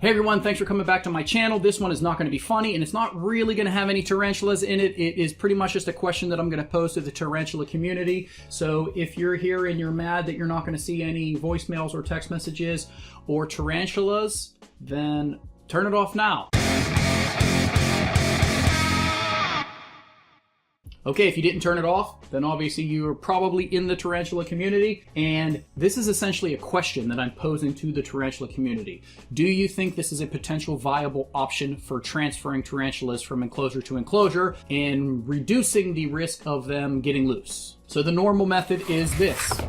Hey everyone, thanks for coming back to my channel. This one is not going to be funny, and it's not really going to have any tarantulas in it. It is pretty much just a question that I'm going to pose to the tarantula community. So if you're here and you're mad that you're not going to see any voicemails or text messages or tarantulas, then turn it off now. Okay, if you didn't turn it off, then obviously you are probably in the tarantula community, and this is essentially a question that I'm posing to the tarantula community. Do you think this is a potential viable option for transferring tarantulas from enclosure to enclosure and reducing the risk of them getting loose? So the normal method is this.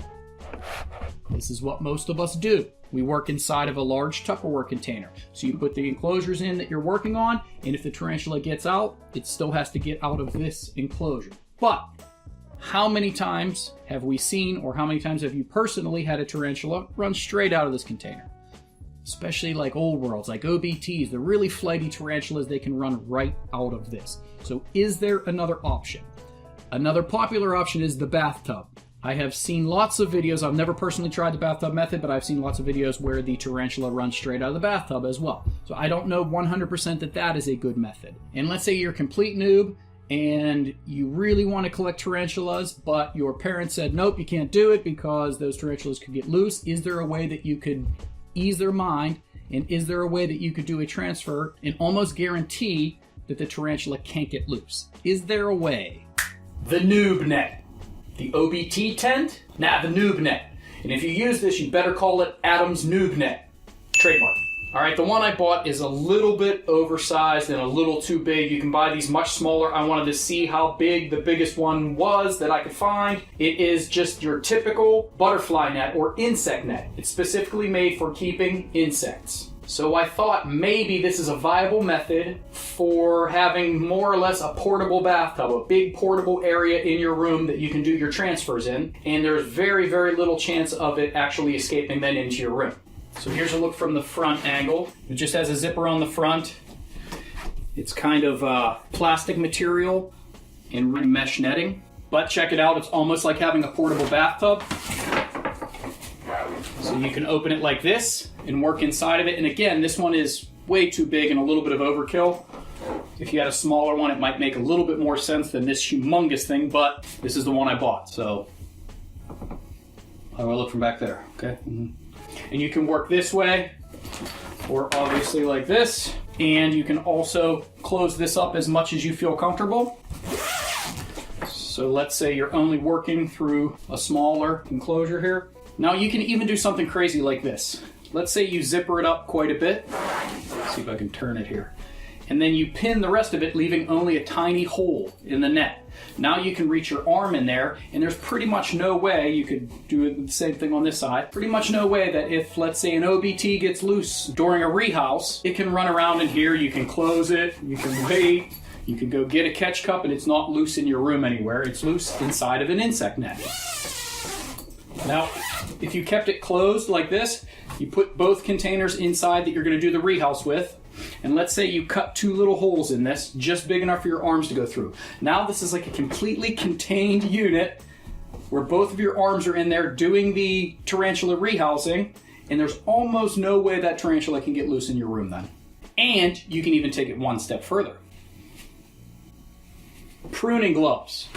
This is what most of us do. We work inside of a large Tupperware container. So you put the enclosures in that you're working on, and if the tarantula gets out, it still has to get out of this enclosure. But how many times have we seen, or how many times have you personally had a tarantula run straight out of this container? Especially like old worlds, like OBTs, the really flighty tarantulas, they can run right out of this. So is there another option? Another popular option is the bathtub. I have seen lots of videos. I've never personally tried the bathtub method, but I've seen lots of videos where the tarantula runs straight out of the bathtub as well. So I don't know 100% that that is a good method. And let's say you're a complete noob and you really want to collect tarantulas, but your parents said, nope, you can't do it because those tarantulas could get loose. Is there a way that you could ease their mind? And is there a way that you could do a transfer and almost guarantee that the tarantula can't get loose? Is there a way? The Noob net. The OBT tent? Nah, the Noob net. And if you use this, you better call it Adam's Noob net. Trademark. All right, the one I bought is a little bit oversized and a little too big. You can buy these much smaller. I wanted to see how big the biggest one was that I could find. It is just your typical butterfly net or insect net. It's specifically made for keeping insects. So I thought maybe this is a viable method for having more or less a portable bathtub, a big portable area in your room that you can do your transfers in, and there's very, very little chance of it actually escaping then into your room. So here's a look from the front angle. It just has a zipper on the front. It's kind of plastic material and mesh netting, but check it out, it's almost like having a portable bathtub. So you can open it like this and work inside of it. And again, this one is way too big and a little bit of overkill. If you had a smaller one, it might make a little bit more sense than this humongous thing, but this is the one I bought. So how do I look from back there? Okay. And you can work this way or obviously like this. And you can also close this up as much as you feel comfortable. So let's say you're only working through a smaller enclosure here. Now you can even do something crazy like this. Let's say you zipper it up quite a bit. Let's see if I can turn it here. And then you pin the rest of it, leaving only a tiny hole in the net. Now you can reach your arm in there, and there's pretty much no way, you could do the same thing on this side, pretty much no way that if, let's say, an OBT gets loose during a rehouse, it can run around in here, you can close it, you can wait, you can go get a catch cup, and it's not loose in your room anywhere. It's loose inside of an insect net. Now, if you kept it closed like this, you put both containers inside that you're going to do the rehouse with, and let's say you cut two little holes in this, just big enough for your arms to go through. Now this is like a completely contained unit where both of your arms are in there doing the tarantula rehousing, and there's almost no way that tarantula can get loose in your room then. And you can even take it one step further. Pruning gloves.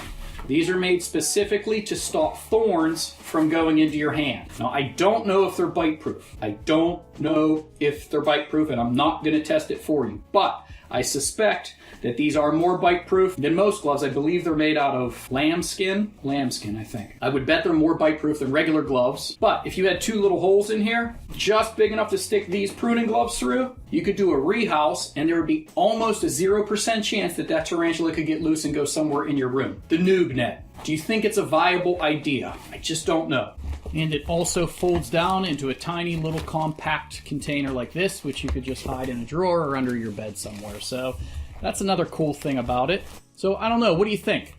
These are made specifically to stop thorns from going into your hand. Now, I don't know if they're bite-proof. I don't know if they're bite-proof, and I'm not going to test it for you. But I suspect that these are more bite-proof than most gloves. I believe they're made out of lambskin. Lambskin, I think. I would bet they're more bite-proof than regular gloves. But if you had two little holes in here, just big enough to stick these pruning gloves through, you could do a rehouse, and there would be almost a 0% chance that that tarantula could get loose and go somewhere in your room. The Noob net. Do you think it's a viable idea? I just don't know. And it also folds down into a tiny little compact container like this, which you could just hide in a drawer or under your bed somewhere. So that's another cool thing about it. So I don't know, what do you think?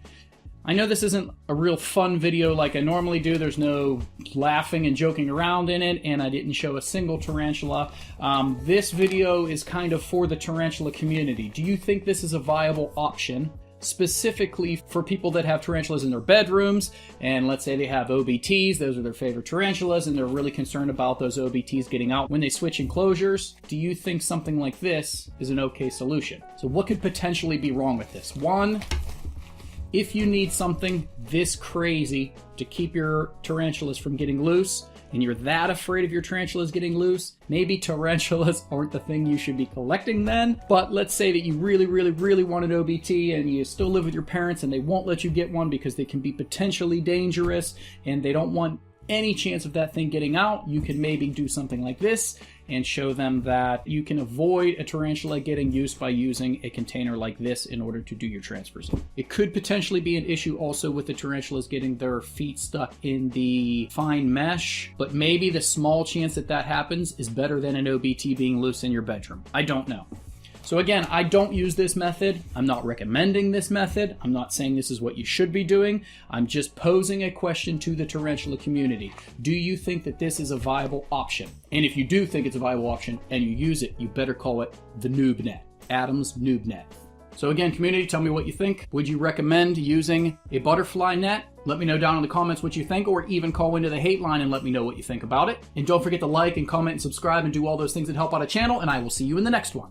I know this isn't a real fun video like I normally do. There's no laughing and joking around in it, and I didn't show a single tarantula. This video is kind of for the tarantula community. Do you think this is a viable option? specifically for people that have tarantulas in their bedrooms, and let's say they have OBTs, those are their favorite tarantulas, and they're really concerned about those OBTs getting out when they switch enclosures. Do you think something like this is an okay solution? So what could potentially be wrong with this? One, if you need something this crazy to keep your tarantulas from getting loose, and you're that afraid of your tarantulas getting loose, maybe tarantulas aren't the thing you should be collecting then. But let's say that you really, really, really want an OBT and you still live with your parents and they won't let you get one because they can be potentially dangerous and they don't want any chance of that thing getting out. You can maybe do something like this and show them that you can avoid a tarantula getting used by using a container like this in order to do your transfers. It could potentially be an issue also with the tarantulas getting their feet stuck in the fine mesh, but maybe the small chance that that happens is better than an OBT being loose in your bedroom. I don't know. So again, I don't use this method. I'm not recommending this method. I'm not saying this is what you should be doing. I'm just posing a question to the tarantula community. Do you think that this is a viable option? And if you do think it's a viable option and you use it, you better call it the Noob net, Adam's Noob net. So again, community, tell me what you think. Would you recommend using a butterfly net? Let me know down in the comments what you think, or even call into the hate line and let me know what you think about it. And don't forget to like and comment and subscribe and do all those things that help out a channel, and I will see you in the next one.